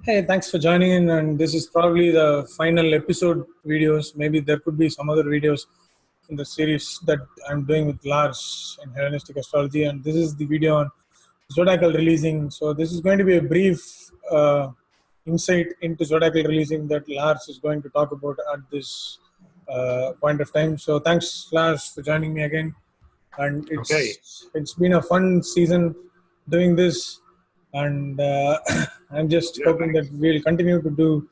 Hey, thanks for joining in. And this is probably the final episode videos. Maybe there could be some other videos in the series that I'm doing with Lars in Hellenistic Astrology. And this is the video on Zodiacal releasing. So, this is going to be a brief insight into Zodiacal releasing that Lars is going to talk about at this point of time. So, thanks, Lars, for joining me again. And Okay. it's been a fun season doing this, and I'm just Yeah, hoping that thanks. we'll continue to do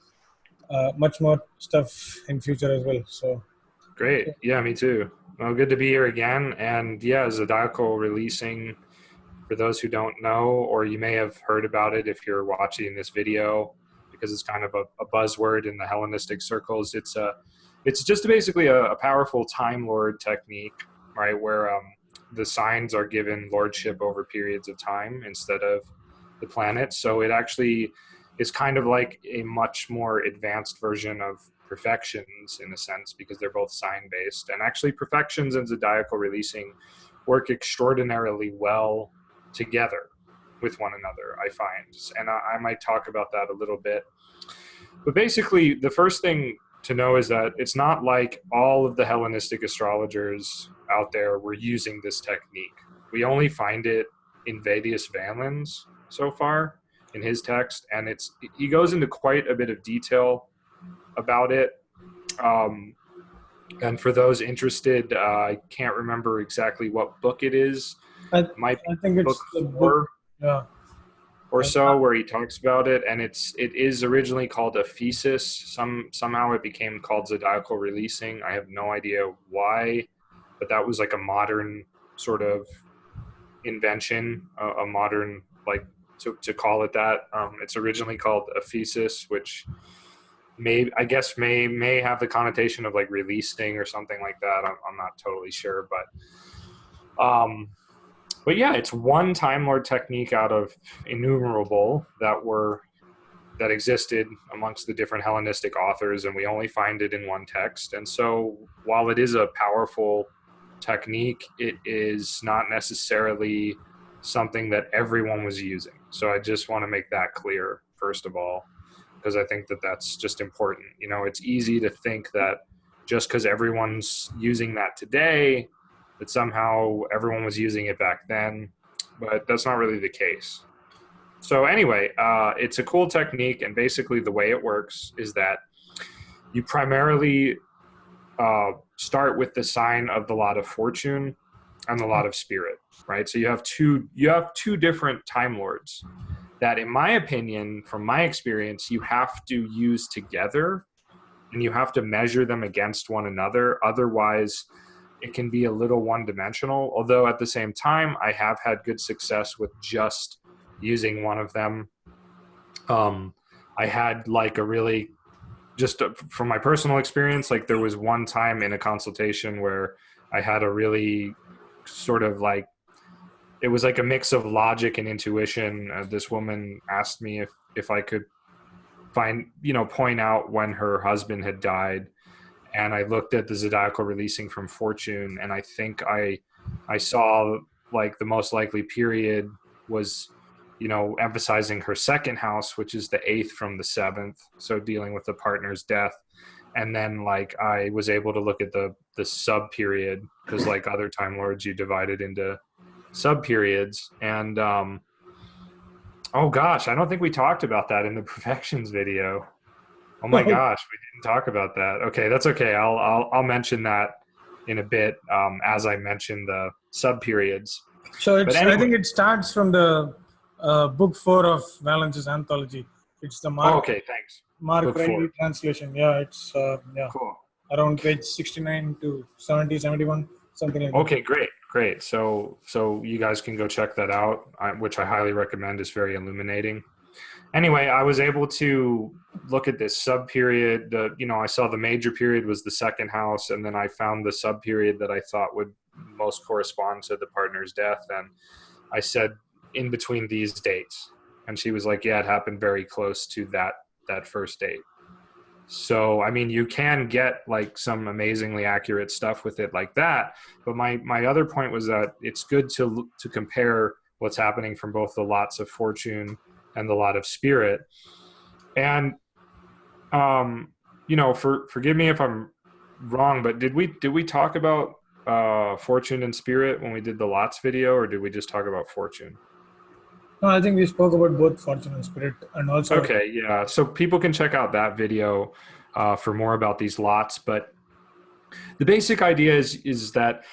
much more stuff in future as well. So Great. Yeah, me too. Well, good to be here again. And yeah, Zodiacal releasing, for those who don't know, or you may have heard about it if you're watching this video, because it's kind of a buzzword in the Hellenistic circles. It's just basically a powerful Time Lord technique, right? Where the signs are given lordship over periods of time instead of the planets. So it actually is kind of like a much more advanced version of perfections in a sense, because they're both sign based. And actually, perfections and zodiacal releasing work extraordinarily well together with one another, I find. And I might talk about that a little bit. But basically, the first thing to know is that it's not like all of the Hellenistic astrologers out there were using this technique. We only find it in Vedius Valens so far in his text, and he goes into quite a bit of detail about it. Um, and for those interested, I can't remember exactly what book it is. I, It might I be think book it's the book. four Yeah. or I, so, where he talks about it, and it is originally called a thesis. Somehow it became called zodiacal releasing. I have no idea why, but that was like a modern sort of invention, a modern, like, to call it that. It's originally called a thesis, which may have the connotation of like releasing or something like that. I'm not totally sure, but yeah, it's one Time Lord technique out of innumerable that existed amongst the different Hellenistic authors, and we only find it in one text. And so, while it is a powerful technique, it is not necessarily something that everyone was using. So I just want to make that clear, first of all, because I think that that's just important. You know, it's easy to think that just because everyone's using that today, that somehow everyone was using it back then, but that's not really the case. So anyway, it's a cool technique, and basically the way it works is that you primarily start with the sign of the lot of fortune and the lot of spirit, right? So you have two different time lords that, in my opinion, from my experience, you have to use together, and you have to measure them against one another. Otherwise, it can be a little one dimensional. Although at the same time, I have had good success with just using one of them. I had like a really, just from my personal experience, like there was one time in a consultation where I had a really sort of like, it was like a mix of logic and intuition. This woman asked me if I could point out when her husband had died, and I looked at the zodiacal releasing from Fortune, and I think I saw like the most likely period was, emphasizing her second house, which is the eighth from the seventh, so dealing with the partner's death. And then like I was able to look at the sub period, because like other time lords, you divide it into sub periods. And oh gosh, I don't think we talked about that in the perfections video. Oh my gosh, we didn't talk about that. Okay, that's okay. I'll mention that in a bit, as I mention the sub periods. so But it's. I anyway, think it starts from the book 4 of Valens's anthology. It's the oh, okay, thanks. Mark Book four. Riley translation. Yeah, it's Cool. around page 69 to 70, 71, something like that. Okay, great, great. So you guys can go check that out, which I highly recommend. Is very illuminating. Anyway, I was able to look at this sub period. I saw the major period was the second house, and then I found the sub period that I thought would most correspond to the partner's death. And I said, in between these dates, and she was like, yeah, it happened very close to that first date. So I mean, you can get like some amazingly accurate stuff with it like that. But my other point was that it's good to compare what's happening from both the lots of fortune and the lot of spirit. And forgive me if I'm wrong, but did we talk about fortune and spirit when we did the lots video, or did we just talk about fortune? No, I think we spoke about both fortune and spirit, and also Okay, yeah. So people can check out that video for more about these lots. But the basic idea is that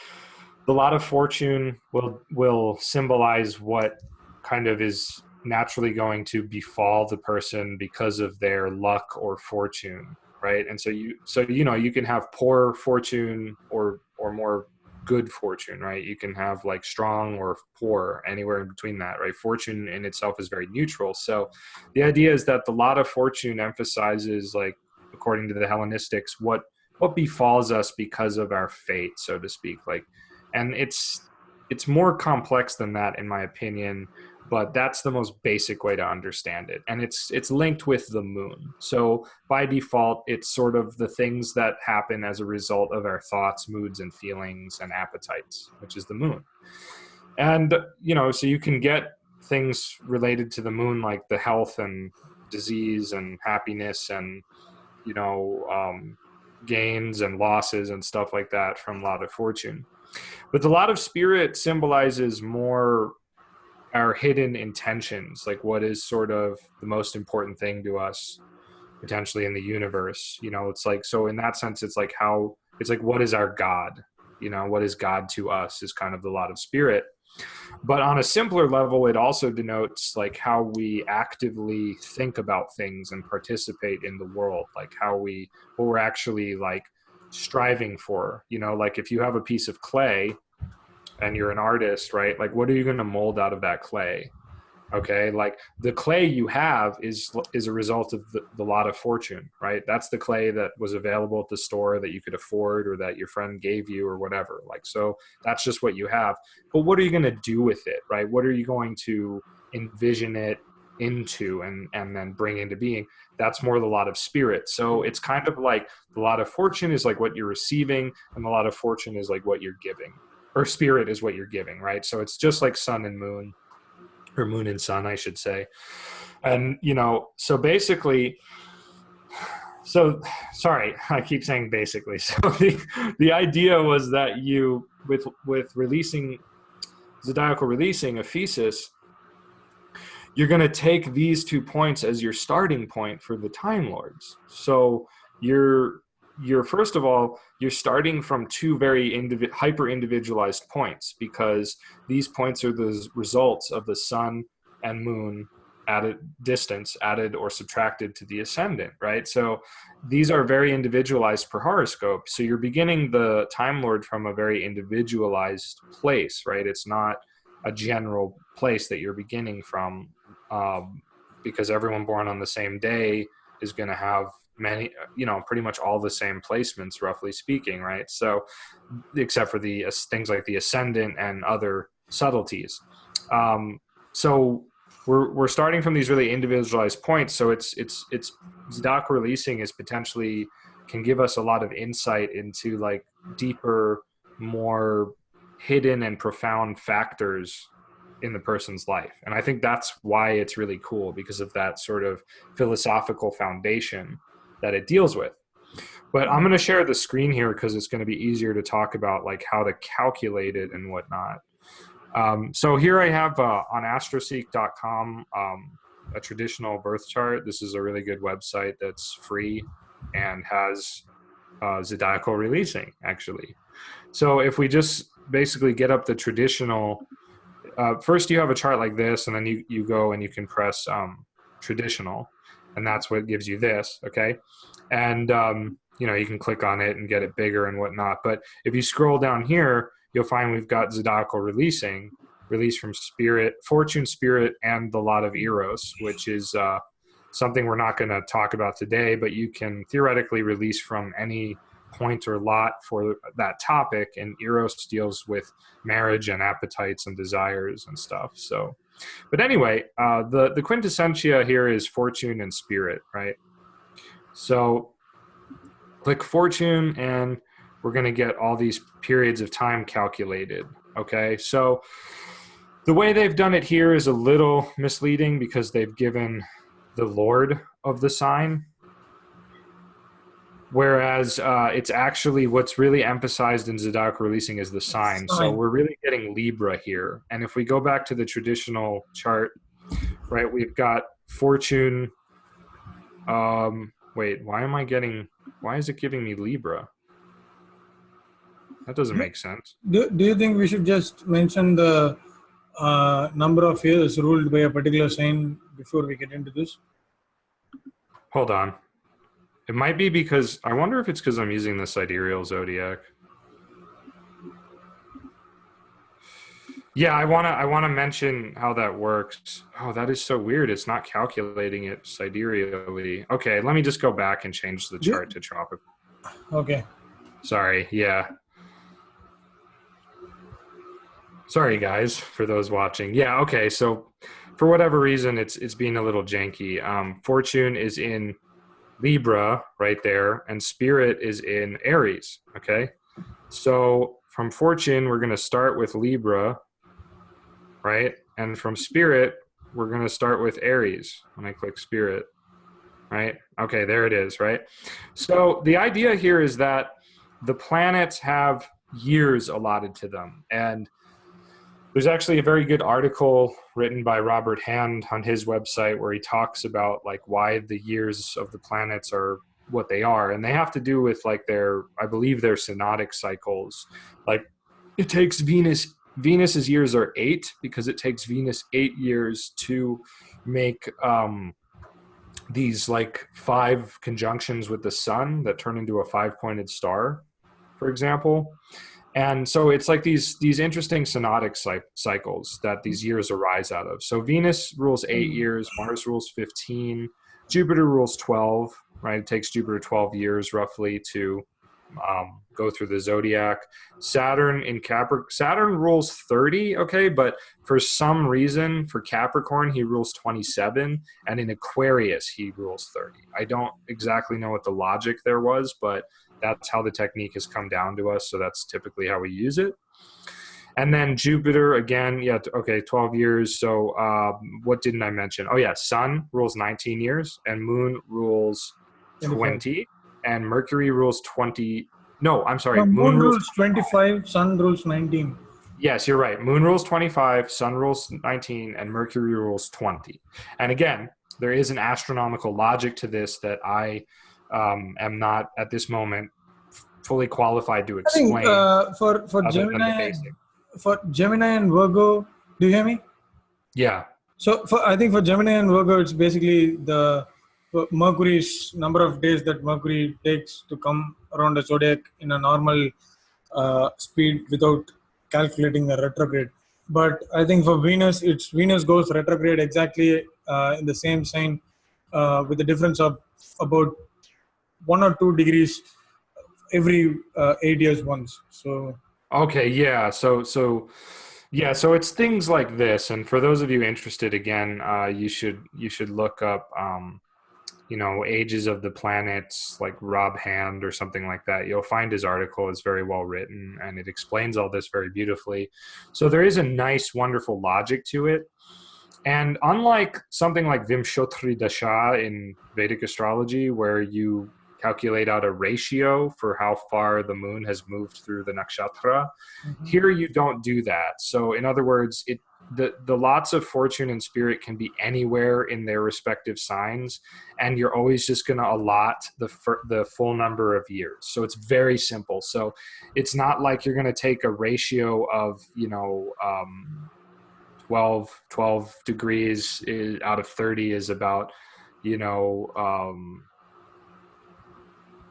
the lot of fortune will symbolize what kind of is naturally going to befall the person because of their luck or fortune, right? And so you can have poor fortune or more good fortune, right? You can have like strong or poor, anywhere in between that, right? Fortune in itself is very neutral. So the idea is that the lot of fortune emphasizes, like, according to the Hellenistics, what befalls us because of our fate, so to speak. Like, and it's more complex than that, in my opinion, but that's the most basic way to understand it. And it's linked with the moon. So by default, it's sort of the things that happen as a result of our thoughts, moods, and feelings and appetites, which is the moon. And so you can get things related to the moon, like the health and disease and happiness and gains and losses and stuff like that from lot of fortune. But the lot of spirit symbolizes more our hidden intentions, like what is sort of the most important thing to us potentially in the universe. It's like, so in that sense, it's like what is our God? What is God to us is kind of the lot of spirit. But on a simpler level, it also denotes like how we actively think about things and participate in the world, like what we're actually like striving for. Like if you have a piece of clay and you're an artist, right? Like, what are you going to mold out of that clay? Okay, like the clay you have is a result of the lot of fortune, right? That's the clay that was available at the store that you could afford, or that your friend gave you, or whatever. Like, so that's just what you have. But what are you going to do with it, right? What are you going to envision it into and then bring into being? That's more the lot of spirit. So it's kind of like the lot of fortune is like what you're receiving, and the lot of fortune is like what you're giving, or spirit is what you're giving, right? So it's just like sun and moon, or moon and sun, I should say. And, so basically, sorry, I keep saying basically. So the idea was that you, with releasing, zodiacal releasing, Ephesus, you're going to take these 2 points as your starting point for the Time Lords. So you're first of all, you're starting from 2 very hyper individualized points, because these points are the results of the sun and moon added or subtracted to the ascendant, right? So these are very individualized per horoscope. So you're beginning the Time Lord from a very individualized place, right? It's not a general place that you're beginning from, because everyone born on the same day is going to have many, pretty much all the same placements, roughly speaking, right? So except for the things like the ascendant and other subtleties. So we're starting from these really individualized points. So it's zodiacal releasing is potentially can give us a lot of insight into like deeper, more hidden and profound factors in the person's life. And I think that's why it's really cool, because of that sort of philosophical foundation that it deals with. But I'm going to share the screen here because it's going to be easier to talk about like how to calculate it and whatnot. So here I have on astroseek.com a traditional birth chart. This is a really good website that's free and has zodiacal releasing, actually. So if we just basically get up the traditional, first you have a chart like this, and then you go and you can press traditional, and that's what gives you this, okay? And you can click on it and get it bigger and whatnot. But if you scroll down here, you'll find we've got zodiacal releasing, release from spirit, fortune, spirit, and the lot of Eros, which is something we're not going to talk about today, but you can theoretically release from any point or lot for that topic. And Eros deals with marriage and appetites and desires and stuff. So, but anyway, the quintessentia here is fortune and spirit, right? So click fortune, and we're going to get all these periods of time calculated. Okay, so the way they've done it here is a little misleading because they've given the lord of the sign. Whereas it's actually what's really emphasized in zodiacal releasing is the sign. So we're really getting Libra here. And if we go back to the traditional chart, right, we've got fortune. Wait, why is it giving me Libra? That doesn't make sense. Do you think we should just mention the number of years ruled by a particular sign before we get into this? Hold on. It might be because, I wonder if it's because I'm using the sidereal zodiac. Yeah, I wanna mention how that works. Oh, that is so weird. It's not calculating it sidereally. Okay, let me just go back and change the chart to tropical. Okay. Sorry, yeah. Sorry guys, for those watching. Yeah, okay, so for whatever reason it's being a little janky. Fortune is in Libra right there, and Spirit is in Aries, okay? So from Fortune, we're going to start with Libra, right? And from Spirit, we're going to start with Aries when I click Spirit, right? Okay, there it is, right? So the idea here is that the planets have years allotted to them, and there's actually a very good article written by Robert Hand on his website where he talks about like why the years of the planets are what they are. And they have to do with like I believe their synodic cycles. Like it takes Venus's years are 8 because it takes Venus 8 years to make these like 5 conjunctions with the sun that turn into a 5-pointed star, for example. And so it's like these interesting synodic cycles that these years arise out of. So Venus rules 8 years, Mars rules 15, Jupiter rules 12, right? It takes Jupiter 12 years roughly to go through the zodiac. Saturn rules 30, okay? But for some reason, for Capricorn, he rules 27, and in Aquarius, he rules 30. I don't exactly know what the logic there was, but that's how the technique has come down to us, so that's typically how we use it. And then Jupiter, again, yeah, okay, 12 years. So what didn't I mention? Oh, yeah, Sun rules 19 years, and Moon rules 20, and Mercury rules 20. No, I'm sorry. No, Moon rules 25, Sun rules 19. Yes, you're right. Moon rules 25, Sun rules 19, and Mercury rules 20. And again, there is an astronomical logic to this that I am not at this moment fully qualified to explain. I think for Gemini and Virgo, do you hear me? Yeah. So I think for Gemini and Virgo, it's basically the Mercury's number of days that Mercury takes to come around the zodiac in a normal speed without calculating a retrograde. But I think for Venus, Venus goes retrograde exactly in the same sign with the difference of about 1 or 2 degrees every 8 years once. So okay, yeah. So it's things like this. And for those of you interested, again, you should look up ages of the planets, like Rob Hand or something like that. You'll find his article is very well written, and it explains all this very beautifully. So there is a nice, wonderful logic to it. And unlike something like Vimshotri Dasha in Vedic astrology, where you calculate out a ratio for how far the moon has moved through the nakshatra, here you don't do that. So in other words, the lots of fortune and spirit can be anywhere in their respective signs, and you're always just going to allot the full number of years. So it's very simple. So it's not like you're going to take a ratio of 12 degrees out of 30 is about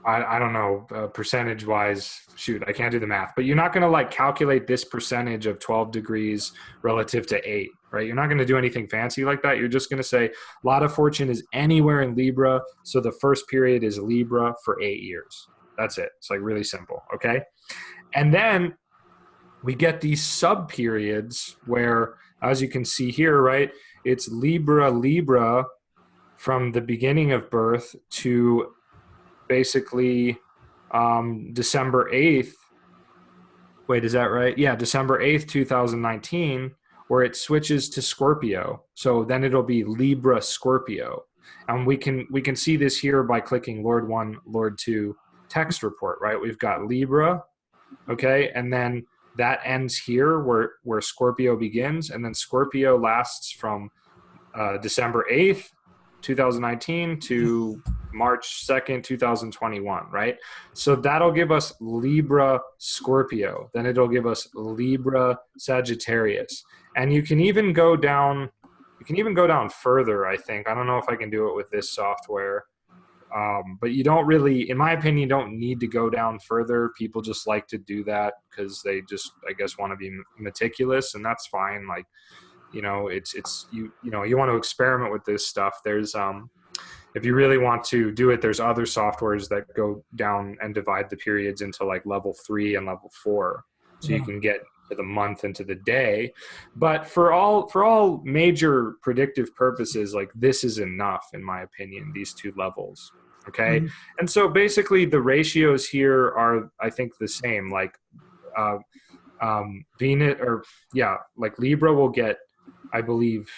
I don't know, percentage wise, shoot, I can't do the math, but you're not going to like calculate this percentage of 12 degrees relative to 8, right? You're not going to do anything fancy like that. You're just going to say lot of fortune is anywhere in Libra. So the first period is Libra for 8 years. That's it. It's like really simple. Okay. And then we get these sub periods where, as you can see here, right, it's Libra from the beginning of birth to basically December 8th. Wait, is that right? Yeah, December 8th, 2019, where it switches to Scorpio. So then it'll be Libra Scorpio. And we can see this here by clicking Lord 1, Lord 2 text report, right? We've got Libra, okay? And then that ends here where Scorpio begins, and then Scorpio lasts from December 8th, 2019 to March 2nd, 2021, right? So that'll give us Libra Scorpio. Then it'll give us Libra Sagittarius. And you can even go down further, I think. I don't know if I can do it with this software. But you don't really, in my opinion, you don't need to go down further. People just like to do that because they just, I guess, want to be meticulous, and that's fine. Like, you know, you want to experiment with this stuff. There's if you really want to do it, there's other softwares that go down and divide the periods into like level 3 and level 4, so you can get to the month and to the day. But for all major predictive purposes, like, this is enough, in my opinion, these 2 levels. Okay. And so basically the ratios here are, I think, the same. Like Venus, or like Libra will get, I believe,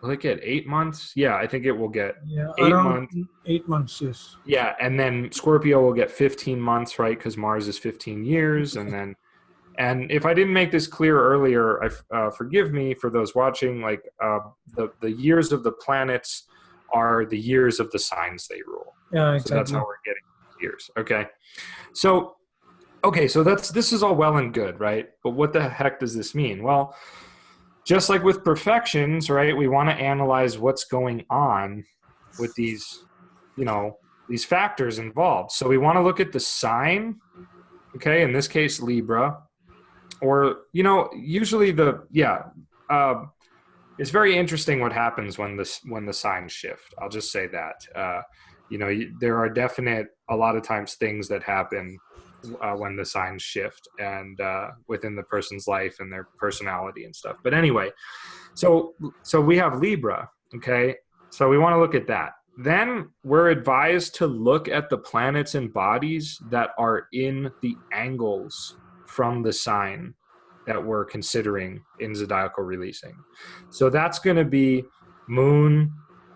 will it get 8 months? Yeah, I think it will get 8 months. 8 months, yes. Yeah, and then Scorpio will get 15 months, right? Because Mars is 15 years. And if I didn't make this clear earlier, forgive me for those watching. Like the years of the planets are the years of the signs they rule. Yeah, exactly. So that's how we're getting years. Okay. So this is all well and good, right? But what the heck does this mean? Well, just like with perfections, right? We want to analyze what's going on with these, these factors involved. So we want to look at the sign, okay? In this case, Libra, or, usually it's very interesting what happens when the signs shift. I'll just say that. There are a lot of times things that happen when the signs shift, and within the person's life and their personality and stuff. But anyway, so we have Libra, okay? So we want to look at that. Then we're advised to look at the planets and bodies that are in the angles from the sign that we're considering in zodiacal releasing. So that's going to be Moon,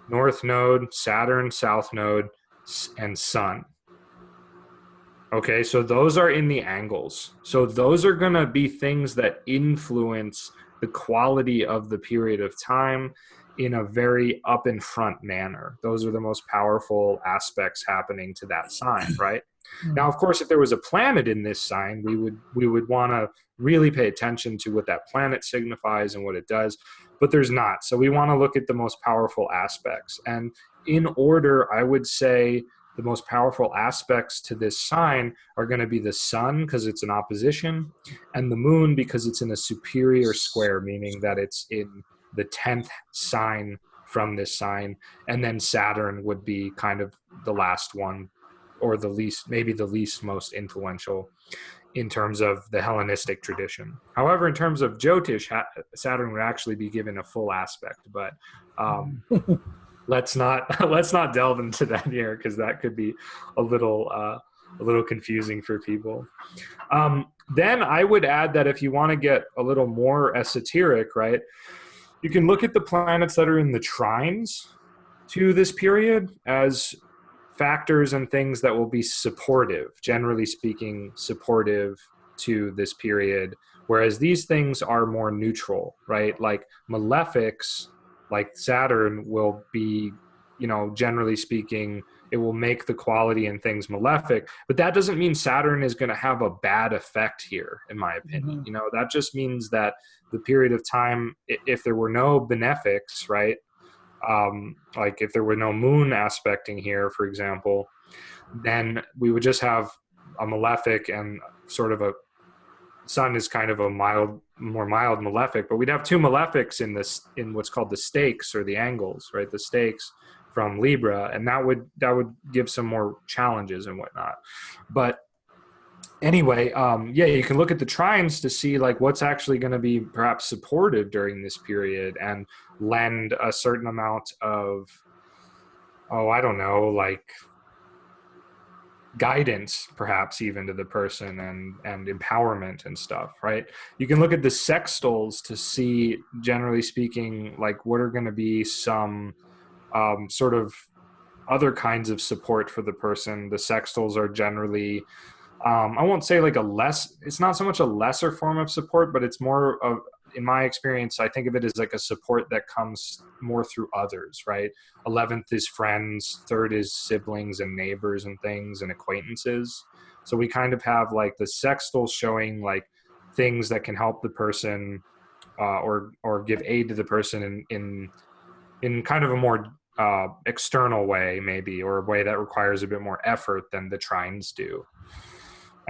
North Node, Saturn, South Node, and Sun. Okay, so those are in the angles. So those are going to be things that influence the quality of the period of time in a very up in front manner. Those are the most powerful aspects happening to that sign, right? Now, of course, if there was a planet in this sign, we would want to really pay attention to what that planet signifies and what it does, but there's not. So we want to look at the most powerful aspects. And in order, I would say the most powerful aspects to this sign are going to be the sun, because it's in opposition, and the moon, because it's in a superior square, meaning that it's in the 10th sign from this sign. And then Saturn would be kind of the last one, or maybe the least most influential in terms of the Hellenistic tradition. However, in terms of Jyotish, Saturn would actually be given a full aspect, but let's not delve into that here, because that could be a little confusing for people. Then I would add that if you want to get a little more esoteric, right, you can look at the planets that are in the trines to this period as factors and things that will be supportive, generally speaking, supportive to this period, whereas these things are more neutral, right? Like malefics, like Saturn, will be, generally speaking, it will make the quality in things malefic, but that doesn't mean Saturn is going to have a bad effect here, in my opinion. That just means that the period of time, if there were no benefics, right? Like if there were no moon aspecting here, for example, then we would just have a malefic, and sort of a sun is kind of a more mild malefic, but we'd have 2 malefics in what's called the stakes, or the angles, right? The stakes from Libra, and that would give some more challenges and whatnot. But anyway, you can look at the trines to see like what's actually going to be perhaps supportive during this period, and lend a certain amount of, like guidance, perhaps even, to the person, and empowerment and stuff, right? You can look at the sextiles to see, generally speaking, like what are going to be some sort of other kinds of support for the person. The sextiles are generally, I won't say like it's not so much a lesser form of support, but it's more of, in my experience, I think of it as like a support that comes more through others, right? 11th is friends, 3rd is siblings and neighbors and things and acquaintances. So we kind of have like the sextile showing like things that can help the person, or give aid to the person in kind of a more external way, maybe, or a way that requires a bit more effort than the trines do.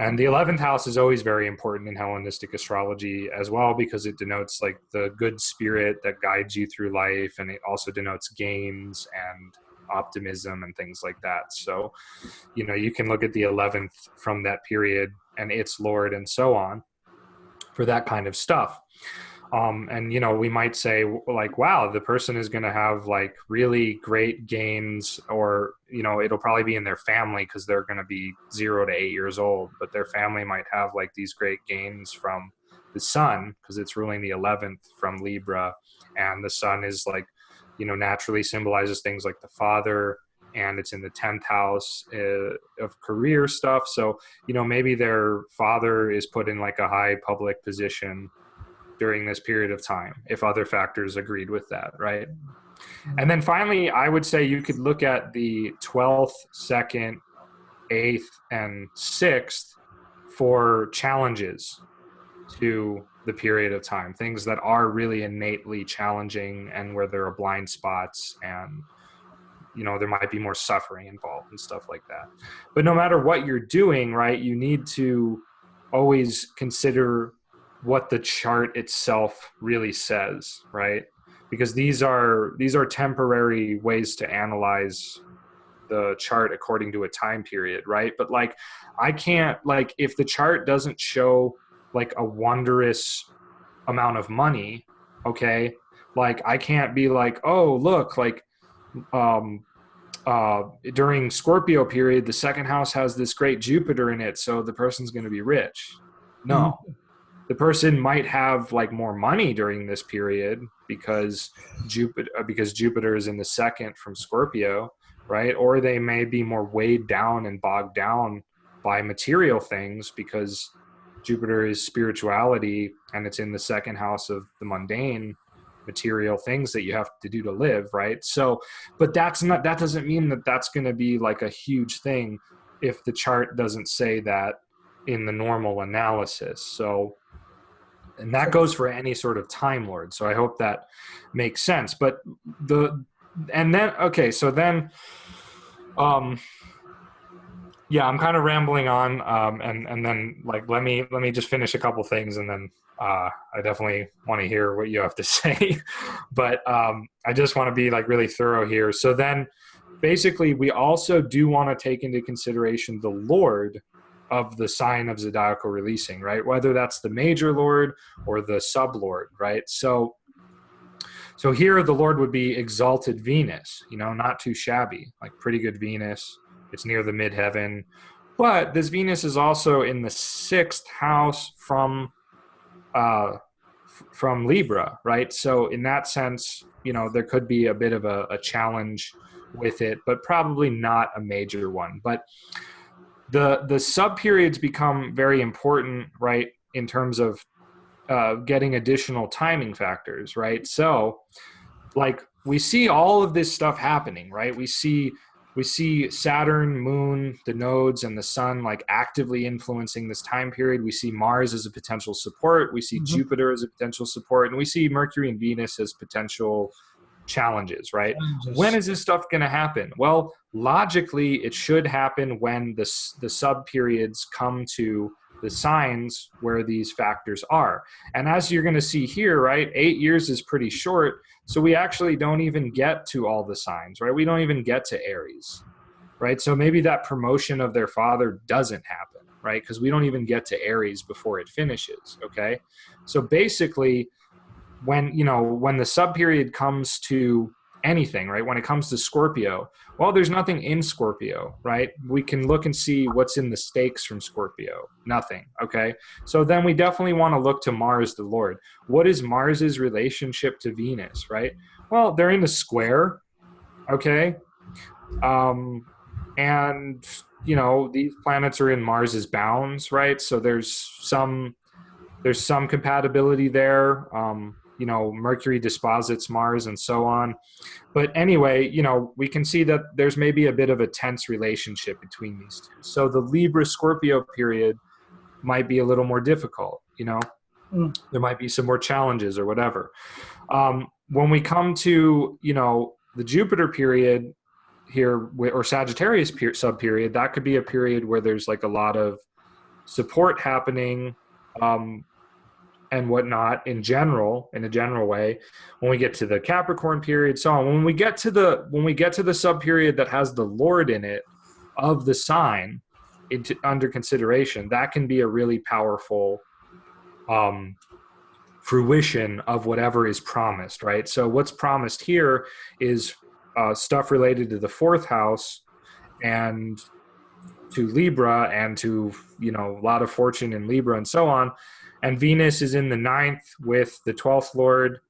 And the 11th house is always very important in Hellenistic astrology as well, because it denotes like the good spirit that guides you through life. And it also denotes gains and optimism and things like that. So, you can look at the 11th from that period and its Lord and so on for that kind of stuff. And, we might say like, wow, the person is going to have like really great gains, or, it'll probably be in their family because they're going to be 0 to 8 years old, but their family might have like these great gains from the sun because it's ruling the 11th from Libra. And the sun is like, naturally symbolizes things like the father, and it's in the 10th house of career stuff. So, maybe their father is put in like a high public position during this period of time, if other factors agreed with that, right? And then finally, I would say you could look at the 12th, 2nd, 8th, and 6th for challenges to the period of time, things that are really innately challenging and where there are blind spots and, there might be more suffering involved and stuff like that. But no matter what you're doing, right, you need to always consider what the chart itself really says, right? Because these are temporary ways to analyze the chart according to a time period, right? But like, I can't, like, if the chart doesn't show like a wondrous amount of money, okay, like I can't be like, oh, look, like during Scorpio period, the 2nd house has this great Jupiter in it, so the person's going to be rich. No. The person might have like more money during this period because Jupiter is in the 2nd from Scorpio, right? Or they may be more weighed down and bogged down by material things because Jupiter is spirituality and it's in the 2nd house of the mundane material things that you have to do to live, right? So, but that doesn't mean that that's going to be like a huge thing if the chart doesn't say that in the normal analysis. So, and that goes for any sort of Time Lord. So I hope that makes sense. But so then, I'm kind of rambling on, and then like let me just finish a couple things, and then I definitely want to hear what you have to say. But I just want to be like really thorough here. So then, basically, we also do want to take into consideration the Lord of the sign of zodiacal releasing, right? Whether that's the major Lord or the sub-Lord, right? So here the Lord would be exalted Venus, not too shabby, like pretty good Venus. It's near the midheaven. But this Venus is also in the 6th house from Libra, right? So in that sense, there could be a bit of a challenge with it, but probably not a major one. But the sub-periods become very important, right, in terms of getting additional timing factors, right? So, like, we see all of this stuff happening, right? We see Saturn, Moon, the nodes, and the Sun, like, actively influencing this time period. We see Mars as a potential support. We see Jupiter as a potential support. And we see Mercury and Venus as potential challenges, right? When is this stuff going to happen? Well, logically, it should happen when the sub periods come to the signs where these factors are. And as you're going to see here, right, 8 years is pretty short. So we actually don't even get to all the signs, right? We don't even get to Aries, right? So maybe that promotion of their father doesn't happen, right? Because we don't even get to Aries before it finishes, okay? So basically, when the sub period comes to anything, right? When it comes to Scorpio, well, there's nothing in Scorpio, right? We can look and see what's in the stakes from Scorpio. Nothing, okay? So then we definitely want to look to Mars, the Lord. What is Mars's relationship to Venus, right? Well, they're in a square. Okay. And, you know, these planets are in Mars's bounds, right? So there's some compatibility there. You know, Mercury disposits Mars and so on. But anyway, you know, we can see that there's maybe a bit of a tense relationship between these two. So the Libra Scorpio period might be a little more difficult, you know, there might be some more challenges or whatever. When we come to, you know, the Jupiter period here, or Sagittarius sub period, that could be a period where there's like a lot of support happening, and whatnot in a general way. When we get to the Capricorn period, so on, when we get to the sub period that has the Lord in it of the sign under consideration, that can be a really powerful fruition of whatever is promised, right? So what's promised here is stuff related to the fourth house and to Libra, and to, you know, a lot of fortune in Libra and so on. And Venus is in the 9th with the 12th Lord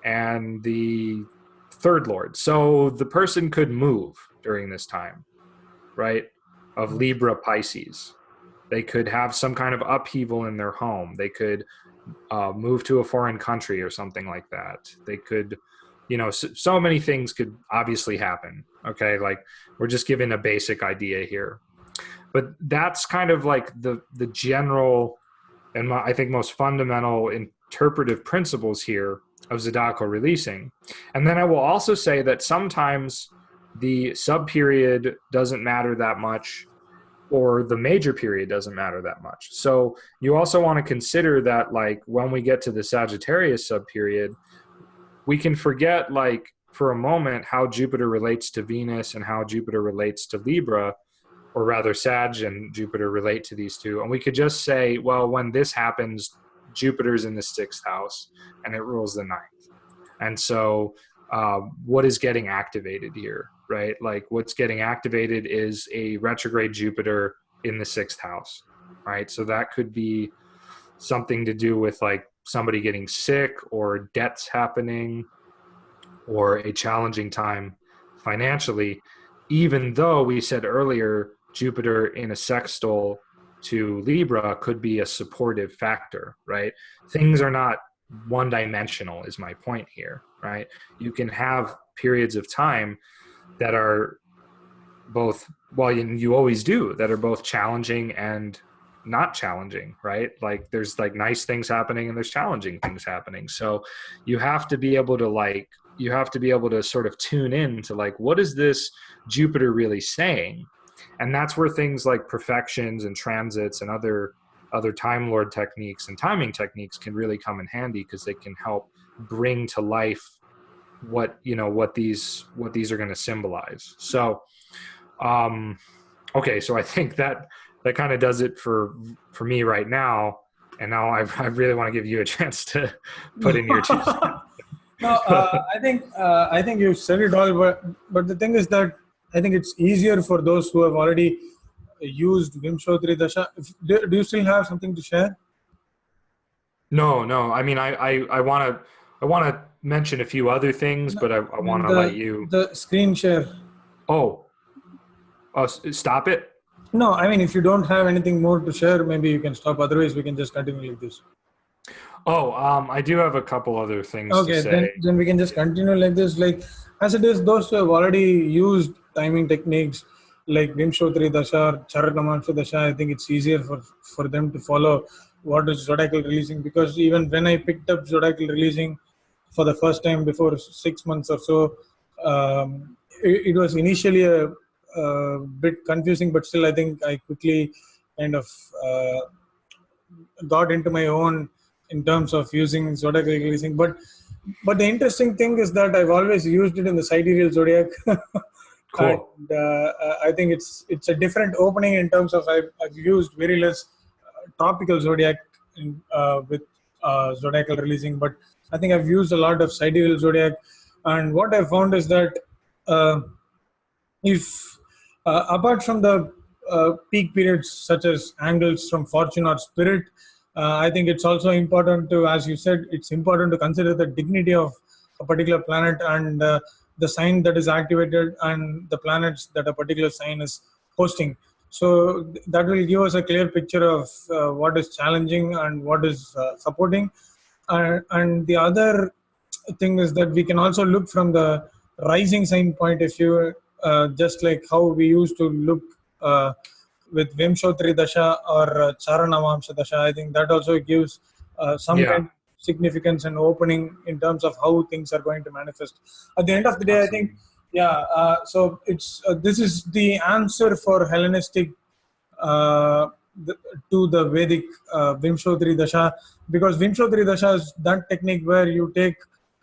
and the 3rd Lord. So the person could move during this time, right? Of Libra Pisces. They could have some kind of upheaval in their home. They could move to a foreign country or something like that. They could, you know, so many things could obviously happen. Okay, like we're just giving a basic idea here. But that's kind of like the general and I think most fundamental interpretive principles here of zodiacal releasing. And then I will also say that sometimes the sub-period doesn't matter that much, or the major period doesn't matter that much. So you also want to consider that, like, when we get to the Sagittarius sub-period, we can forget, like, for a moment how Jupiter relates to Venus and how Jupiter relates to Libra, or rather Sag and Jupiter relate to these two. And we could just say, well, when this happens, Jupiter's in the 6th house and it rules the 9th. And so what is getting activated here, right? Like, what's getting activated is a retrograde Jupiter in the 6th house, right? So that could be something to do with, like, somebody getting sick, or debts happening, or a challenging time financially, even though we said earlier Jupiter in a sextile to Libra could be a supportive factor, right? Things are not one-dimensional is my point here, right? You can have periods of time that are both, well, you always do, that are both challenging and not challenging, right? Like, there's like nice things happening and there's challenging things happening. So you have to be able to sort of tune in to, like, what is this Jupiter really saying? And that's where things like perfections and transits and other Time Lord techniques and timing techniques can really come in handy, because they can help bring to life what these are going to symbolize. So okay, so I think that kind of does it for me right now. And now I really want to give you a chance to put in your 2 cents. No, I think you said it all, but the thing is that I think it's easier for those who have already used Vimshottari Dasha. Do you still have something to share? No. I mean, I want to mention a few other things, but I want to let you. The screen share. Oh, stop it. No, I mean, if you don't have anything more to share, maybe you can stop. Otherwise, we can just continue like this. Oh, I do have a couple other things to say. Okay, then we can just continue like this. Like, as it is, those who have already used timing techniques like Vimshottari Dasha, Charanamansha Dasha, I think it's easier for them to follow what is zodiacal releasing. Because even when I picked up zodiacal releasing for the first time before 6 months or so, it was initially a bit confusing, but still I think I quickly kind of got into my own in terms of using zodiacal releasing. But the interesting thing is that I've always used it in the sidereal zodiac. Cool. And I think it's a different opening in terms of I've used very less tropical zodiac with zodiacal releasing, but I think I've used a lot of sidereal zodiac. And what I found is that if apart from the peak periods such as angles from fortune or spirit, I think it's also important to, as you said, it's important to consider the dignity of a particular planet. And the sign that is activated and the planets that a particular sign is hosting. So that will give us a clear picture of what is challenging and what is supporting. And the other thing is that we can also look from the rising sign point of view, just like how we used to look with Vimshotri Dasha or Charanavamsha Dasha. I think that also gives some kind of significance and opening in terms of how things are going to manifest. At the end of the day, Absolutely. I think, so it's this is the answer for Hellenistic uh, to the Vedic Vimshodri Dasha, because Vimshodri Dasha is that technique where you take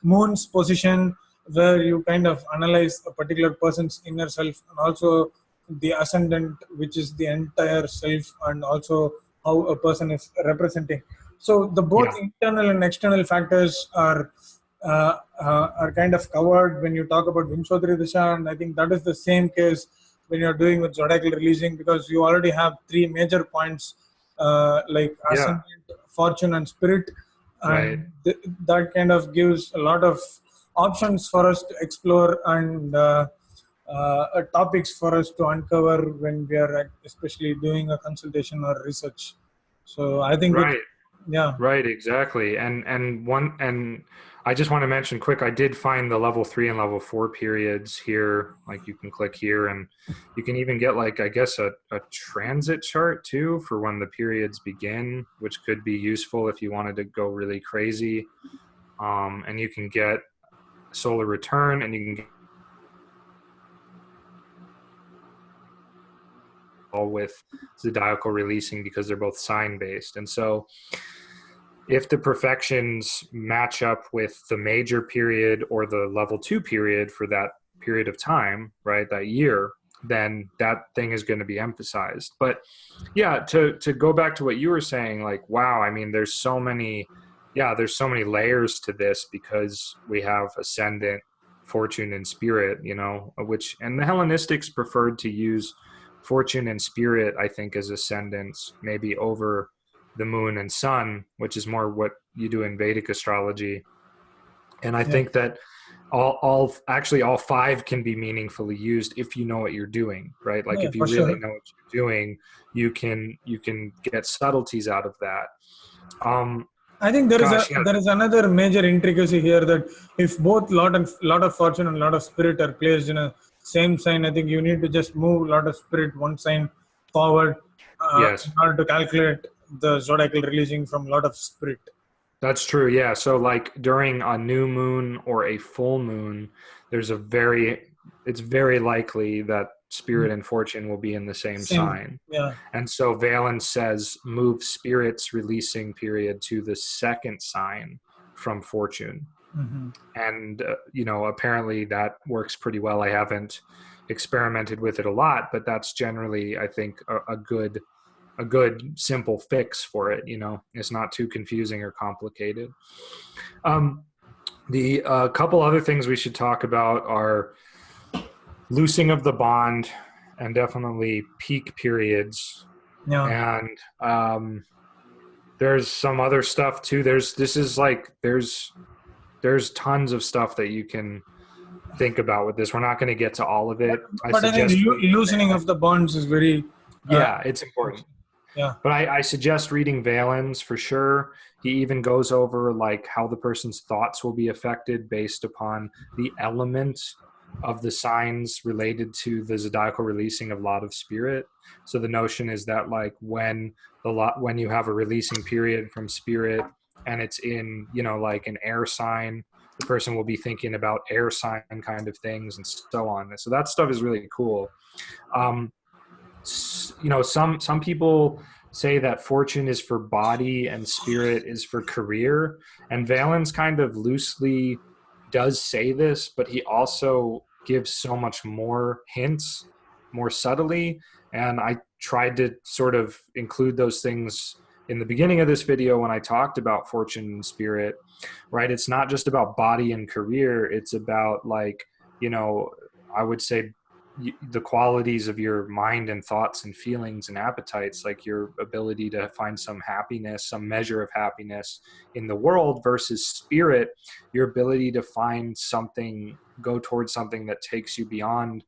moon's position, where you kind of analyze a particular person's inner self, and also the ascendant, which is the entire self, and also how a person is representing. So the both internal and external factors are kind of covered when you talk about Vimshodri Dasha, and I think that is the same case when you're doing with zodiacal releasing, because you already have three major points like ascendant, fortune, and spirit, and that kind of gives a lot of options for us to explore and topics for us to uncover when we are especially doing a consultation or research. So I think Right, exactly. And I just want to mention quick, I did find the level 3 and level 4 periods here. Like you can click here and you can even get like, I guess a transit chart too for when the periods begin, which could be useful if you wanted to go really crazy. And you can get solar return, and you can get all with zodiacal releasing because they're both sign based. And so if the perfections match up with the major period or the level 2 period for that period of time, right, that year, then that thing is going to be emphasized. But yeah, to go back to what you were saying, like, wow, I mean, there's so many layers to this, because we have ascendant, fortune, and spirit, you know, and the Hellenistics preferred to use fortune and spirit, I think, as ascendants, maybe over the moon and sun, which is more what you do in Vedic astrology. And I think that all 5 can be meaningfully used if you know what you're doing, right? Like if you really know what you're doing, you can get subtleties out of that. I think there is another major intricacy here, that if both lot of fortune and lot of spirit are placed in a same sign, I think you need to just move lot of spirit one sign forward in order to calculate the zodiacal releasing from lot of spirit. That's true. Yeah. So like during a new moon or a full moon, it's very likely that spirit and fortune will be in the same sign. Yeah. And so Valens says move spirit's releasing period to the second sign from fortune. Mm-hmm. And, apparently that works pretty well. I haven't experimented with it a lot, but that's generally, I think, a good simple fix for it. It's not too confusing or complicated. The couple other things we should talk about are loosing of the bond and definitely peak periods. And there's some other stuff too. There's tons of stuff that you can think about with this. We're not going to get to all of it. But I think loosening of the bonds is very it's important. Yeah. But I suggest reading Valens for sure. He even goes over like how the person's thoughts will be affected based upon the element of the signs related to the zodiacal releasing of lot of spirit. So the notion is that like when you have a releasing period from spirit and it's in, like an air sign, the person will be thinking about air sign kind of things and so on. So that stuff is really cool. Some people say that fortune is for body and spirit is for career, and Valens kind of loosely does say this, but he also gives so much more hints more subtly, and I tried to sort of include those things in the beginning of this video when I talked about fortune and spirit, right? It's not just about body and career, it's about like, I would say the qualities of your mind and thoughts and feelings and appetites, like your ability to find some happiness, some measure of happiness in the world, versus spirit, your ability to find something, go towards something that takes you beyond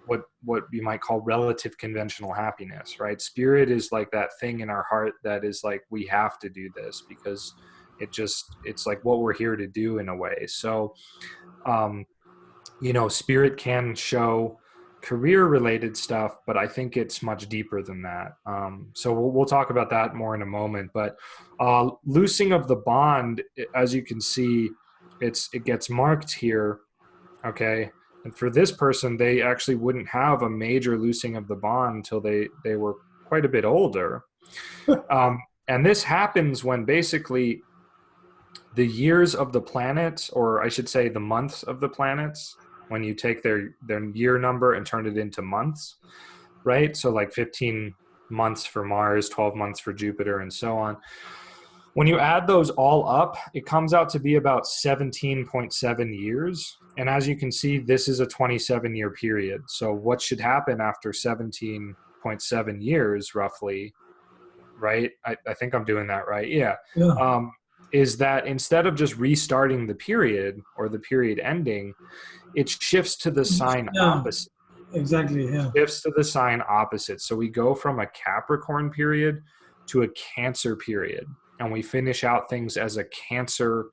what you might call relative conventional happiness, right? Spirit is like that thing in our heart that is like, we have to do this because it's like what we're here to do in a way. So, spirit can show career related stuff, but I think it's much deeper than that. So we'll talk about that more in a moment, but loosing of the bond, as you can see, it gets marked here. Okay. And for this person, they actually wouldn't have a major loosing of the bond until they were quite a bit older. And this happens when basically the years of the planets, or I should say the months of the planets, when you take their year number and turn it into months, right? So like 15 months for Mars, 12 months for Jupiter, and so on. When you add those all up, it comes out to be about 17.7 years. And as you can see, this is a 27-year period. So what should happen after 17.7 years, roughly, right? I think I'm doing that right. Yeah. Is that instead of just restarting the period or the period ending, it shifts to the sign opposite. Exactly. Yeah. Shifts to the sign opposite. So we go from a Capricorn period to a Cancer period, and we finish out things as a Cancer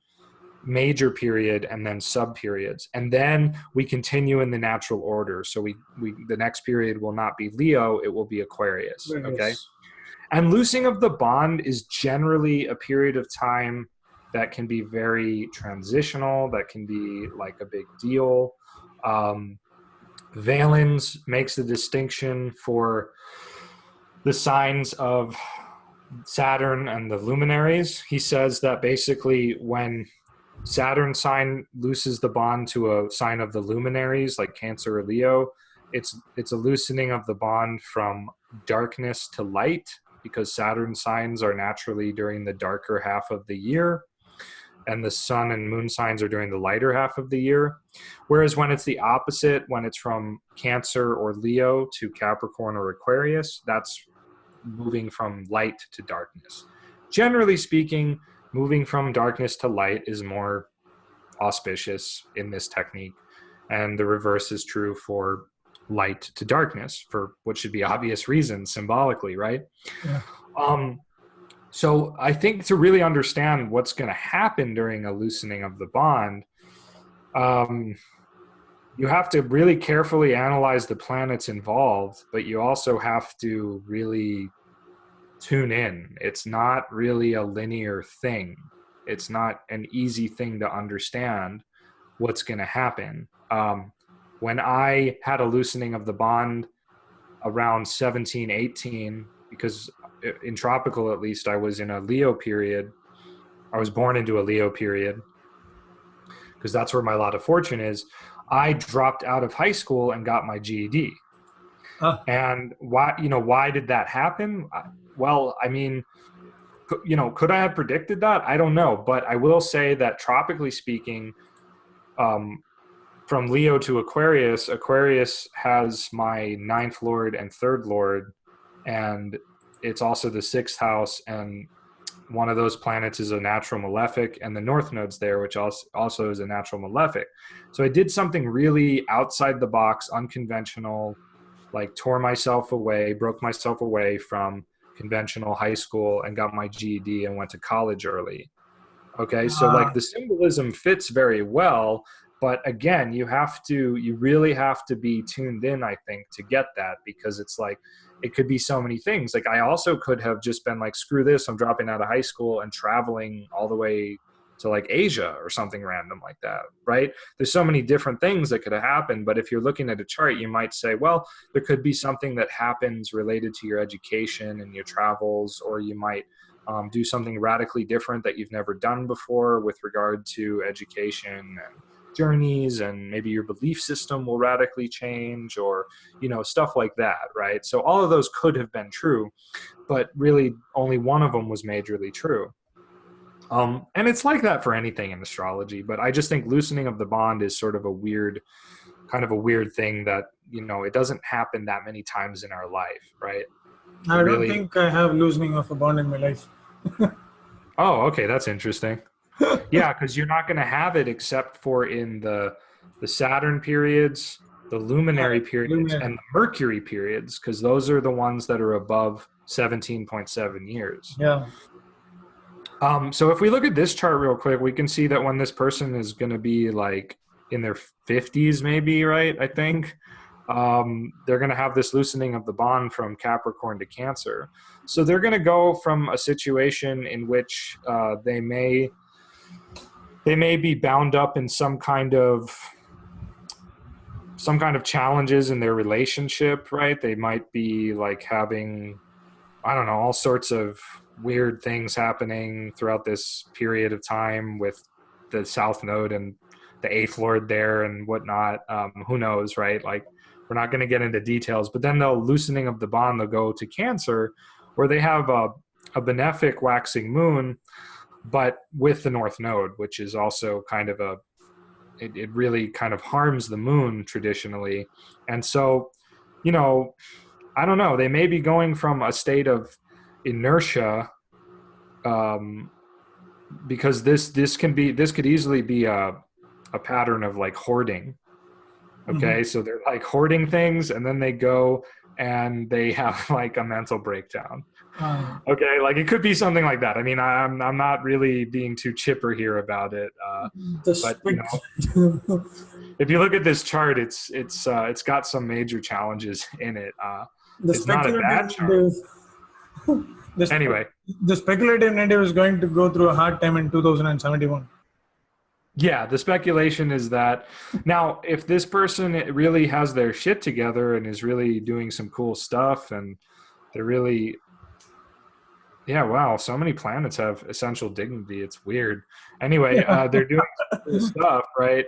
major period and then sub periods, and then we continue in the natural order. So we the next period will not be Leo, it will be Aquarius. Okay. And loosing of the bond is generally a period of time that can be very transitional, that can be like a big deal. Valens makes the distinction for the signs of Saturn and the luminaries. He says that basically when Saturn sign looses the bond to a sign of the luminaries, like Cancer or Leo, it's a loosening of the bond from darkness to light, because Saturn signs are naturally during the darker half of the year, and the sun and moon signs are during the lighter half of the year. Whereas when it's the opposite, when it's from Cancer or Leo to Capricorn or Aquarius, that's moving from light to darkness. Generally speaking, moving from darkness to light is more auspicious in this technique, and the reverse is true for light to darkness, for what should be obvious reasons symbolically, right? Yeah. So I think to really understand what's going to happen during a loosening of the bond, you have to really carefully analyze the planets involved, but you also have to really tune in. It's not really a linear thing. It's not an easy thing to understand what's going to happen. When I had a loosening of the bond around 17, 18, because in tropical, at least, I was in a Leo period. I was born into a Leo period because that's where my lot of fortune is. I dropped out of high school and got my GED. And why did that happen? Well, I mean, could I have predicted that? I don't know. But I will say that tropically speaking, from Leo to Aquarius, Aquarius has my 9th lord and 3rd lord, and it's also the 6th house, and one of those planets is a natural malefic, and the North Node's there, which also is a natural malefic. So I did something really outside the box, unconventional, like broke myself away from conventional high school and got my GED and went to college early. Okay, so like the symbolism fits very well, but again, you really have to be tuned in, I think, to get that, because it's like, it could be so many things. Like I also could have just been like, screw this, I'm dropping out of high school and traveling all the way to like Asia or something random like that, right? There's so many different things that could have happened, but if you're looking at a chart, you might say, well, there could be something that happens related to your education and your travels, or you might do something radically different that you've never done before with regard to education and journeys, and maybe your belief system will radically change, or stuff like that, right? So all of those could have been true, but really only one of them was majorly true. And it's like that for anything in astrology, but I just think loosening of the bond is sort of a weird kind of a weird thing that, it doesn't happen that many times in our life, right? I don't think I have loosening of a bond in my life. Oh, okay, that's interesting. Yeah, because you're not going to have it except for in the Saturn periods, the luminary periods, and the Mercury periods, because those are the ones that are above 17.7 years. Yeah. So if we look at this chart real quick, we can see that when this person is going to be like in their 50s, maybe, right? I think they're going to have this loosening of the bond from Capricorn to Cancer. So they're going to go from a situation in which they may be bound up in some kind of challenges in their relationship, right? They might be like having, I don't know, all sorts of weird things happening throughout this period of time with the South Node and the 8th Lord there and whatnot. Who knows, right? Like, we're not going to get into details, but then the loosening of the bond, they'll go to Cancer, where they have a benefic waxing moon, but with the North Node, which is also kind of it really kind of harms the moon traditionally. And so, I don't know, they may be going from a state of inertia, because this could easily be a pattern of like hoarding. Okay. So they're like hoarding things, and then they go and they have like a mental breakdown. Okay, like it could be something like that. I mean, I'm not really being too chipper here about it, but if you look at this chart, it's got some major challenges in it. It's not a bad chart. Anyway, the speculative native is going to go through a hard time in 2071. Yeah, the speculation is that now if this person really has their shit together and is really doing some cool stuff, and they're really, yeah, wow, so many planets have essential dignity. It's weird. Anyway, they're doing some cool stuff, right?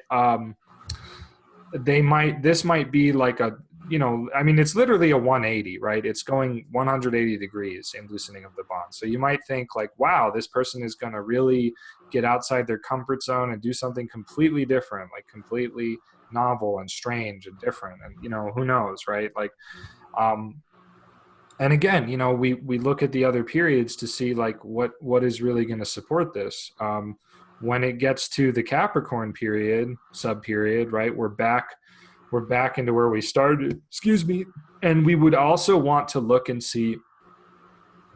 This might be like a, I mean, it's literally a 180, right? It's going 180 degrees in loosening of the bond. So you might think like, wow, this person is going to really get outside their comfort zone and do something completely different, like completely novel and strange and different. And, who knows, right? Like, and again, we look at the other periods to see like what is really going to support this. When it gets to the Capricorn period, sub-period, right, we're back into where we started, and we would also want to look and see,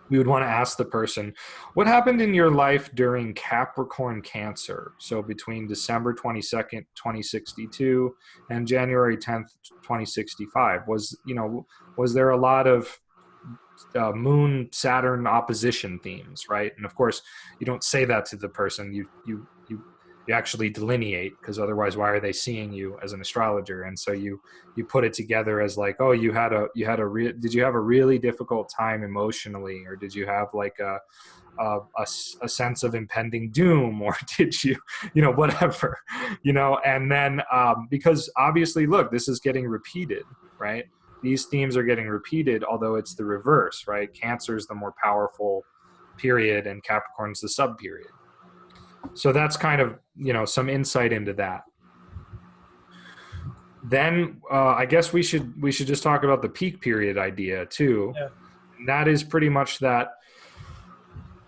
we would want to ask the person, what happened in your life during Capricorn Cancer? So between December 22nd, 2062 and January 10th, 2065, was there a lot of Moon Saturn opposition themes, right? And of course, you don't say that to the person. You actually delineate, because otherwise, why are they seeing you as an astrologer? And so you put it together as like, oh, did you have a really difficult time emotionally, or did you have like a sense of impending doom, or did you, whatever, and then because obviously, look, this is getting repeated, right? These themes are getting repeated, although it's the reverse, right? Cancer is the more powerful period and Capricorn's the sub period. So that's kind of, some insight into that. Then I guess we should just talk about the peak period idea too. Yeah. And that is pretty much that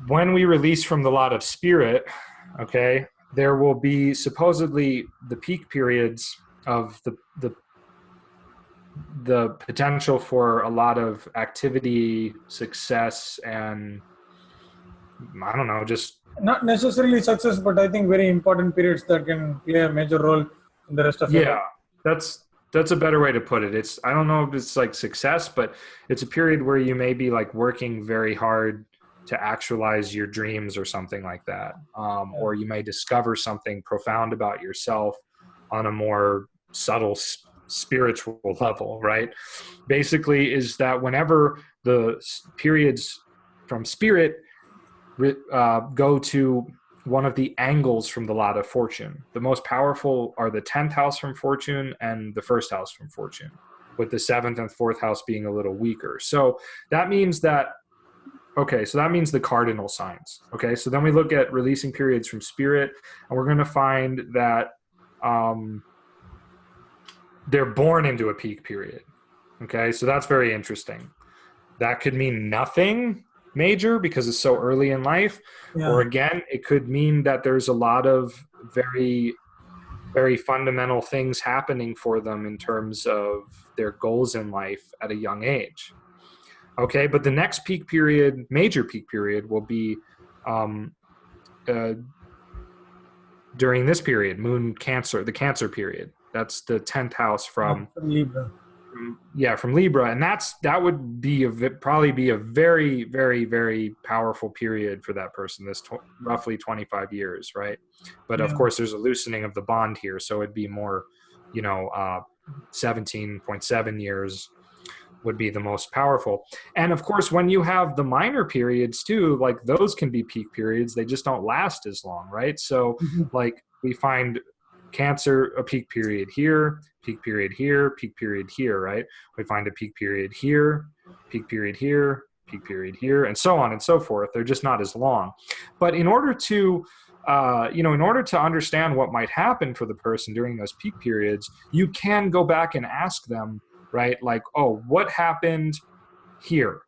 when we release from the lot of spirit, okay, there will be supposedly the peak periods of the potential for a lot of activity, success, and I don't know, just not necessarily success, but I think very important periods that can play a major role in the rest of your life. That's a better way to put it. I don't know if it's like success, but it's a period where you may be like working very hard to actualize your dreams or something like that. Or you may discover something profound about yourself on a more subtle spiritual level, right? Basically is that whenever the periods from spirit go to one of the angles from the lot of fortune, the most powerful are the 10th house from fortune and the 1st house from fortune, with the 7th and 4th house being a little weaker. So that means that, that means the cardinal signs. Okay, so then we look at releasing periods from spirit, and we're going to find that they're born into a peak period. Okay, so that's very interesting. That could mean nothing major because it's so early in life, or Yeah. again, it could mean that there's a lot of very, very fundamental things happening for them in terms of their goals in life at a young age. Okay, but the next peak period, major peak period, will be um, uh, during this period, Moon Cancer, the Cancer period. That's the 10th house from Libra. from Libra, and that would be probably be a very, very, very powerful period for that person. This roughly 25 years, right? But of Yeah. course, there's a loosening of the bond here, so it'd be more, 17.7 years would be the most powerful. And of course, when you have the minor periods too, like those can be peak periods. They just don't last as long, right? So like we find Cancer, a peak period here, peak period here, peak period here, right? We find a peak period here, peak period here, peak period here, and so on and so forth. They're just not as long. But in order to in order to understand what might happen for the person during those peak periods, you can go back and ask them, right? Like, oh, what happened here,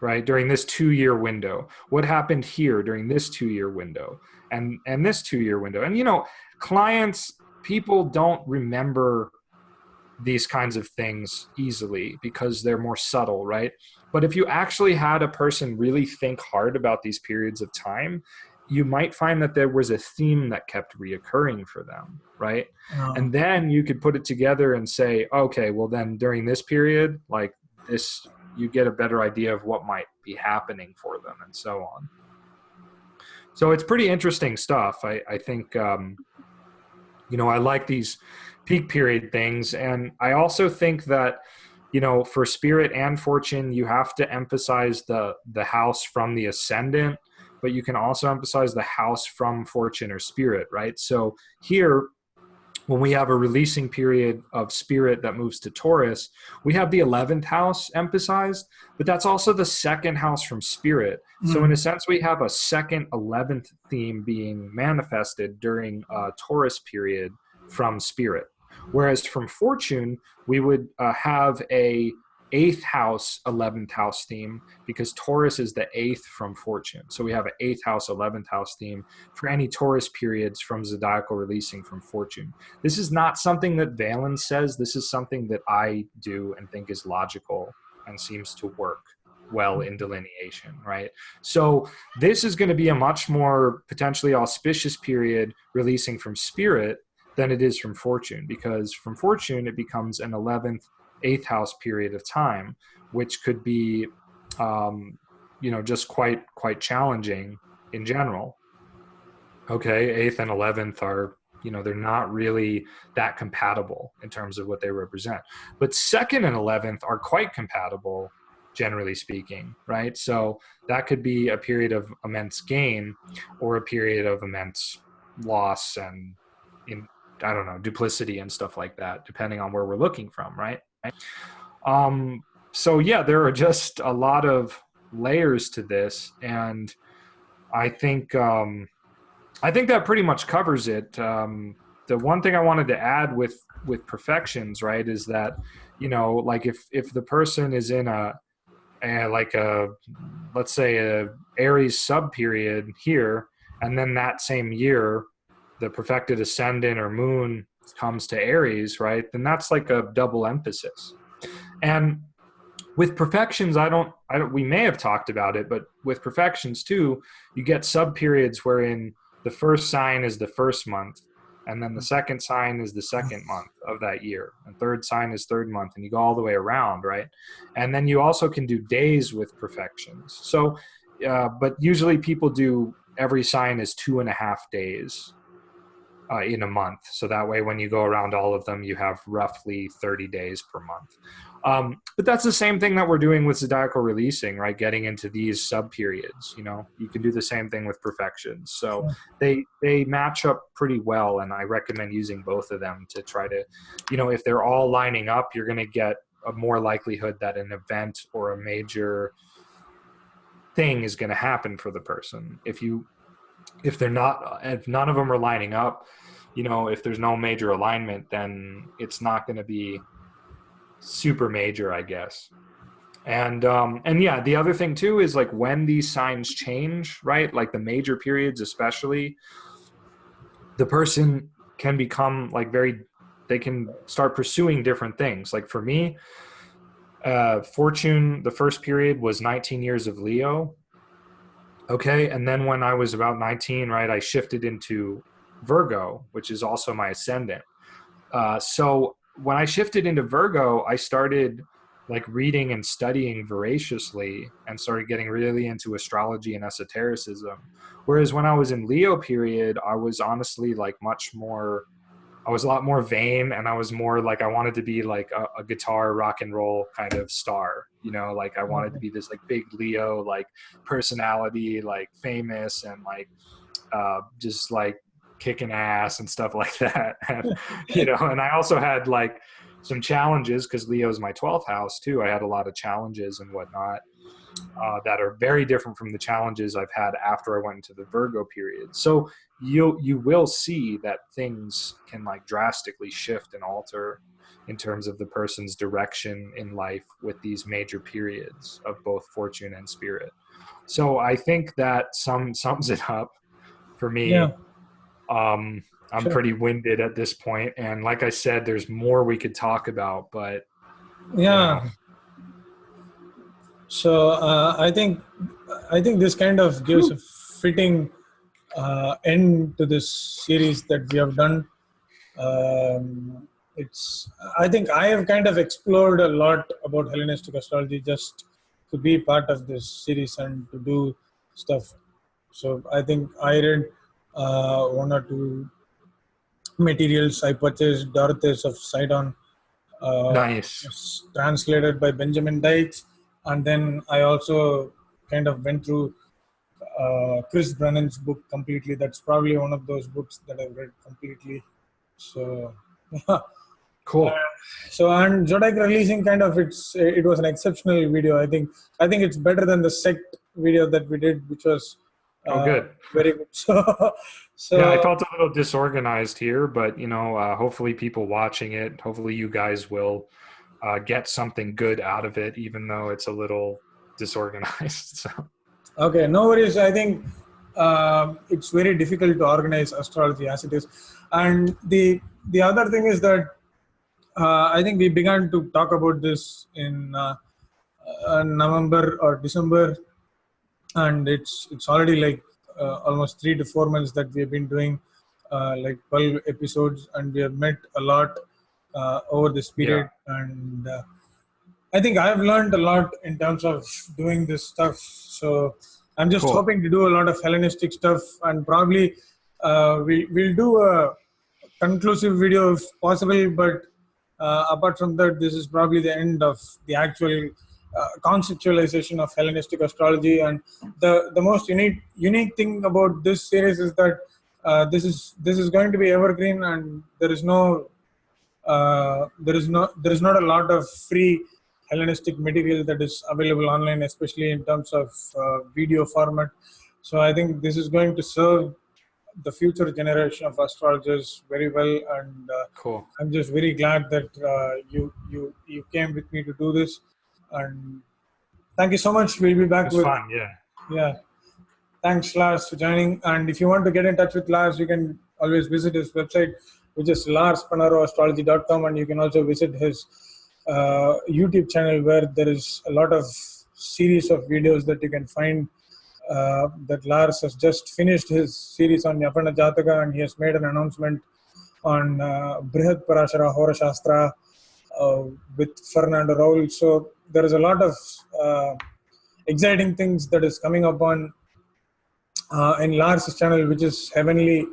right? During this 2-year window? What happened here during this 2-year window? And this 2-year window? And, people don't remember these kinds of things easily because they're more subtle, right? But if you actually had a person really think hard about these periods of time, you might find that there was a theme that kept reoccurring for them, right? And then you could put it together and say, okay, well then during this period, like this, you get a better idea of what might be happening for them and so on. So it's pretty interesting stuff. I think, I like these peak period things. And I also think that, for spirit and fortune, you have to emphasize the house from the ascendant, but you can also emphasize the house from fortune or spirit, right? So here, when we have a releasing period of spirit that moves to Taurus, we have the 11th house emphasized, but that's also the second house from spirit. So in a sense, we have a second 11th theme being manifested during a Taurus period from spirit. Whereas from fortune, we would have a 8th house, 11th house theme, because Taurus is the 8th from fortune. So we have an 8th house, 11th house theme for any Taurus periods from zodiacal releasing from fortune. This is not something that Valens says. This is something that I do and think is logical and seems to work well in delineation, right? So this is going to be a much more potentially auspicious period releasing from spirit than it is from fortune, because from fortune, it becomes an 11th, 8th house period of time, which could be, just quite challenging in general. Okay, 8th and 11th are, they're not really that compatible in terms of what they represent. But 2nd and 11th are quite compatible, generally speaking, right? So that could be a period of immense gain or a period of immense loss and, duplicity and stuff like that, depending on where we're looking from, right? So yeah, there are just a lot of layers to this, and I think that pretty much covers it. The one thing I wanted to add with perfections, right, is that, like if the person is in let's say a Aries sub period here, and then that same year the perfected ascendant or moon comes to Aries, right, then that's like a double emphasis. And with perfections, we may have talked about it, but with perfections too, you get sub periods wherein the first sign is the first month, and then the second sign is the second month of that year, and third sign is third month, and you go all the way around, right? And then you also can do days with perfections. So, but usually people do every sign is 2.5 days in a month. So that way, when you go around all of them, you have roughly 30 days per month. But that's the same thing that we're doing with zodiacal releasing, right? Getting into these sub periods, you can do the same thing with perfections. So they match up pretty well. And I recommend using both of them to try to, if they're all lining up, you're going to get a more likelihood that an event or a major thing is going to happen for the person. If none of them are lining up, if there's no major alignment, then it's not going to be super major, I guess. And yeah, the other thing too is like when these signs change, right? Like the major periods, especially, the person can become like they can start pursuing different things. Like for me, Fortune, the first period was 19 years of Leo. Okay. And then when I was about 19, right, I shifted into Virgo, which is also my ascendant. So when I shifted into Virgo, I started like reading and studying voraciously and started getting really into astrology and esotericism. Whereas when I was in Leo period, I was honestly like I was a lot more vain, and I was more like, I wanted to be like a guitar rock and roll kind of star, like I wanted to be this like big Leo, like personality, like famous and like just like kicking ass and stuff like that. And, and I also had like some challenges because Leo's my 12th house too. I had a lot of challenges and whatnot that are very different from the challenges I've had after I went into the Virgo period. So you will see that things can like drastically shift and alter in terms of the person's direction in life with these major periods of both fortune and spirit. So I think that sums it up for me. Yeah. I'm Sure. pretty winded at this point, and like I said, there's more we could talk about, but yeah. So I think this kind of gives a fitting end to this series that we have done. I think I have kind of explored a lot about Hellenistic astrology just to be part of this series and to do stuff. So I think I read one or two materials. I purchased Dorotheus of Sidon, nice. translated by Benjamin Dykes, and then I also kind of went through Chris Brennan's book completely. That's probably one of those books that I've read completely. So, cool. So and Zodiac releasing it was an exceptional video. I think it's better than the sect video that we did, which was good. Very good. So yeah, I felt a little disorganized here, but hopefully people watching it, hopefully you guys will get something good out of it, even though it's a little disorganized. So. Okay, no worries. I think it's very difficult to organize astrology as it is, and the other thing is that I think we began to talk about this in November or December, and it's already like almost 3 to 4 months that we have been doing like 12 episodes, and we have met a lot over this period. Yeah. And I think I've learned a lot in terms of doing this stuff. So I'm just hoping to do a lot of Hellenistic stuff, and probably we'll do a conclusive video if possible. But apart from that, this is probably the end of the actual conceptualization of Hellenistic astrology. And the most unique thing about this series is that this is going to be evergreen, and there is not a lot of free Hellenistic material that is available online, especially in terms of video format. So I think this is going to serve the future generation of astrologers very well, and I'm just very glad that you came with me to do this, and thank you so much. We'll be back with fun. Yeah. Thanks, Lars, for joining. And if you want to get in touch with Lars, you can always visit his website, which is larspannaroastrology.com, and you can also visit his YouTube channel, where there is a lot of series of videos that you can find. That Lars has just finished his series on Yapana Jataka, and he has made an announcement on Brihad Parashara Hora Shastra with Fernando Raul. So there is a lot of exciting things that is coming up on in Lars' channel, which is Heavenly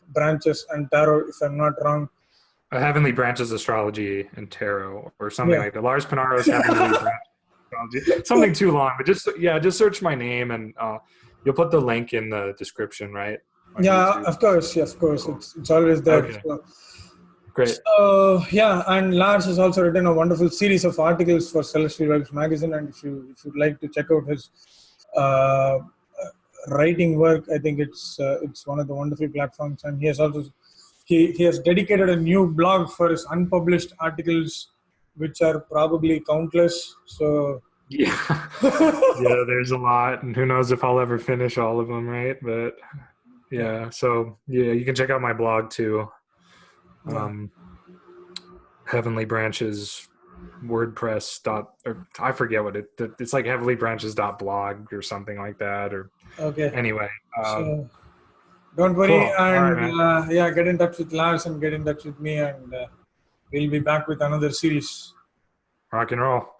Branches and Tarot, if I'm not wrong. Heavenly Branches Astrology and Tarot, or something like that. Lars Panaro's Heavenly Branches Astrology. Something too long, but just search my name, and you'll put the link in the description, right? Yeah, of course. Cool. It's always there. Okay. So. Great. So yeah, and Lars has also written a wonderful series of articles for Celestial Vibes magazine, and if you'd like to check out his writing work, I think it's one of the wonderful platforms. And he has also he has dedicated a new blog for his unpublished articles, which are probably countless. So Yeah. Yeah, there's a lot, and who knows if I'll ever finish all of them, right? But yeah, so yeah, you can check out my blog too. Heavenly Branches WordPress or I forget what it's like, heavenlybranches.blog or something like that, or okay. anyway. So don't worry, Cool. All and right, man. yeah, get in touch with Lars and get in touch with me, and we'll be back with another series. Rock and roll.